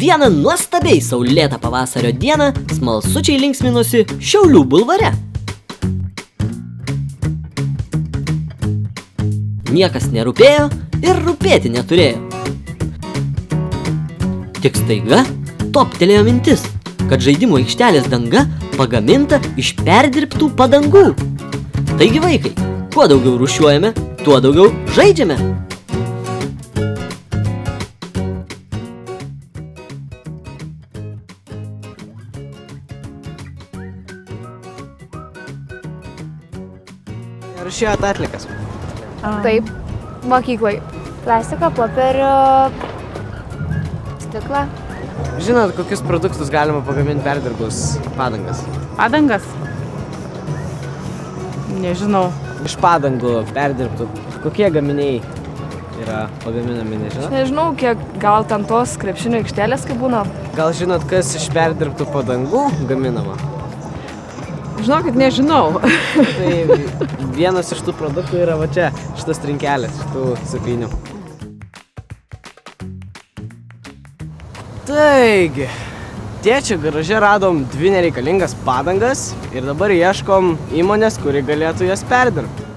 Vieną nuostabiai saulėtą pavasario dieną smalsučiai linksminosi Šiaulių bulvare. Niekas nerūpėjo ir rūpėti neturėjo. Tik staiga toptelėjo mintis, kad žaidimų aikštelės danga pagaminta iš perdirbtų padangų. Taigi vaikai, kuo daugiau rūšiuojame, tuo daugiau žaidžiame. Rūšiuojat atliekas? Taip, mokyklai. Plastiko, popierio, stiklą. Žinot, kokius produktus galima pagaminti perdirbus padangas? Padangas? Nežinau. Iš padangų perdirbtų. Kokie gaminiai yra pagaminami, nežinot? Nežinau, kiek gal ten tos krepšinio aikštelės kaip būna. Gal žinot, kas iš perdirbtų padangų gaminama? Žinokit, nežinau. Tai vienas iš tų produktų yra va čia, šitas trinkelės, šitų supynių. Taigi, tėčio garaže radom 2 nereikalingas padangas ir dabar ieškom įmonės, kuri galėtų jas perdirbti.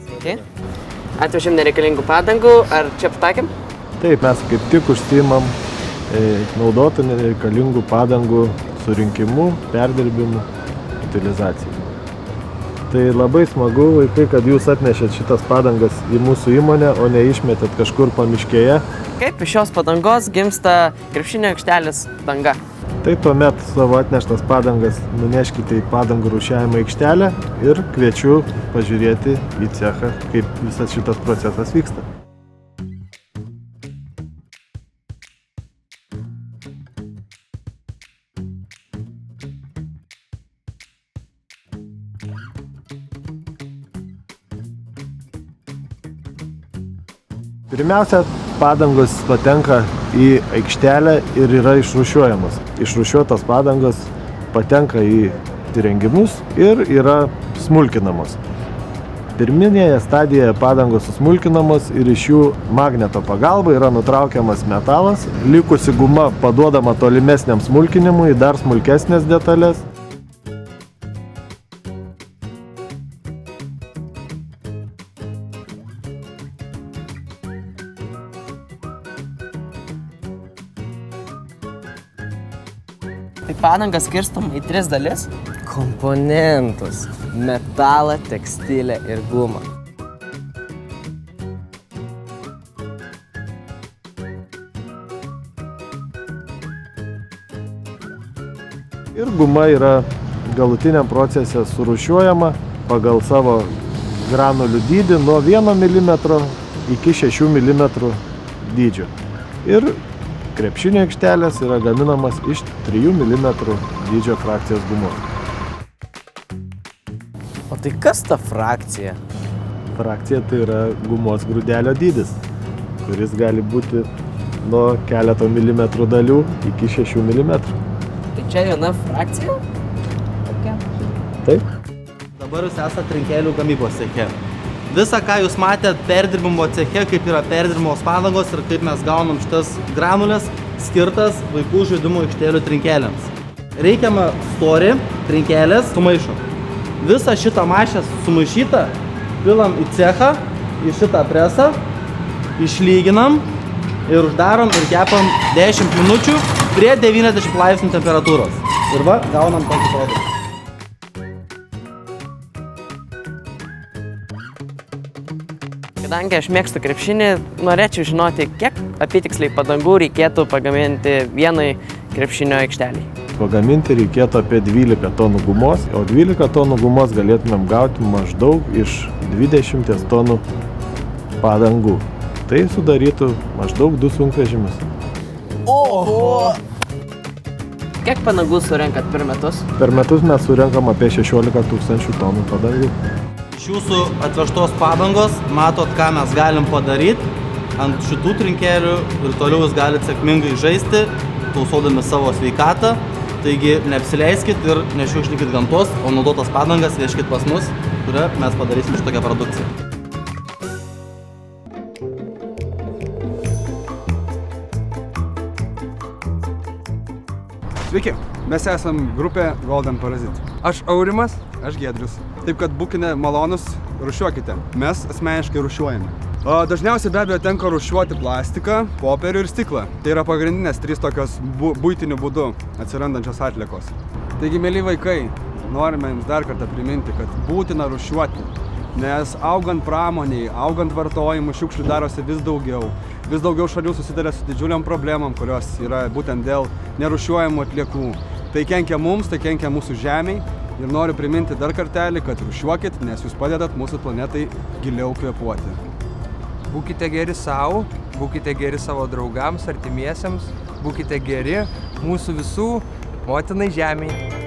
Sveiki. Atvežėm nereikalingų padangų, ar čia patakėm? Taip, mes kaip tik užsiimam naudotų nereikalingų padangų surinkimu, perdirbimu, utilizacijai. Tai labai smagu, vaikai, kad jūs atnešėt šitas padangas į mūsų įmonę, o ne išmetėt kažkur pamiškėje. Kaip iš šios padangos gimsta krepšinio aikštelės danga? Tai tuomet savo atneštas padangas nuneškite į padangų rūšiavimo aikštelę ir kviečiu pažiūrėti į cechą, kaip visas šitas procesas vyksta. Pirmiausia, padangos patenka į aikštelę ir yra išrūšiuojamos. Išrūšiuotos padangos patenka į įrengimus ir yra smulkinamos. Pirminėje stadijoje padangos susmulkinamos ir iš jų magneto pagalba yra nutraukiamas metalas, likusi guma paduodama tolimesniam smulkinimui į dar smulkesnės detalės. Tai padangas skirstom į 3 dalis? Komponentus – metalą, tekstilę ir gumą. Ir guma yra galutiniam procese surūšiuojama pagal savo granulių dydį nuo 1 mm iki 6 mm dydžio. Ir krepšinio aikštelės yra gaminamas iš 3 mm dydžio frakcijos gumos. O tai kas ta frakcija? Frakcija tai yra gumos grūdelio dydis, kuris gali būti nuo keleto milimetrų dalių iki 6 mm. Tai čia viena frakcija? Tokia? Taip. Dabar jūs esate trinkelių gamybos ceche. Visa, ką jūs matėt perdirbimo ceche, kaip yra perdirbimos padangos ir kaip mes gaunam šitas granulės, skirtas vaikų žaidimų aikštelių trinkeliams. Reikiamą storį trinkelės sumaišom. Visą šitą maišę sumaišytą pilam į cechą, į šitą presą, išlyginam ir uždarom ir kepam 10 minučių prie 90 laipsnių temperatūros. Ir va, gaunam tokį produktą. Kadangi aš mėgstu krepšinį, norėčiau žinoti, kiek apytiksliai padangų reikėtų pagaminti vienai krepšinio aikšteliai. Pagaminti reikėtų apie 12 tonų gumos, o 12 tonų gumos galėtumėm gauti maždaug iš 20 tonų padangų. Tai sudarytų maždaug 2 sunkvežimius. Oho! Kiek padangų surenkat per metus? Per metus mes surenkam apie 16 000 tonų padangų. Iš jūsų atvežtos padangos matot, ką mes galim padaryti ant šitų trinkelių ir toliau jūs galite sėkmingai žaisti, tausodami savo sveikatą. Taigi neapsileiskit ir nešiukšlinkit gamtos, o naudotas padangas vežkit pas mus. kuria mes padarysim šitokią produkciją. Sveiki, mes esam grupė Golden Parasite. Aš Aurimas, aš Giedrius. Taip kad būkite malonus, rūšiuokite. Mes asmeniškai rūšiuojame. Dažniausiai be abejo tenka rūšiuoti plastiką, popierių ir stiklą. Tai yra pagrindinės 3 tokios buitiniu būdu atsirandančios atliekos. Taigi, mėly vaikai, norime jums dar kartą priminti, kad būtina rūšiuoti. Nes augant pramoniai, augant vartojimui, šiukšlių darosi vis daugiau. Vis daugiau šalių susiduria su didžiuliam problemam, kurios yra būtent dėl nerūšiuojamų atliekų. Tai kenkia mums, tai kenkia mūsų žemei. Ir noriu priminti dar kartelį, kad rūšiuokit, nes jūs padedat mūsų planetai giliau kvėpuoti. Būkite geri savo, būkite geri savo draugams, artimiesiems, būkite geri mūsų visų motinai žemei.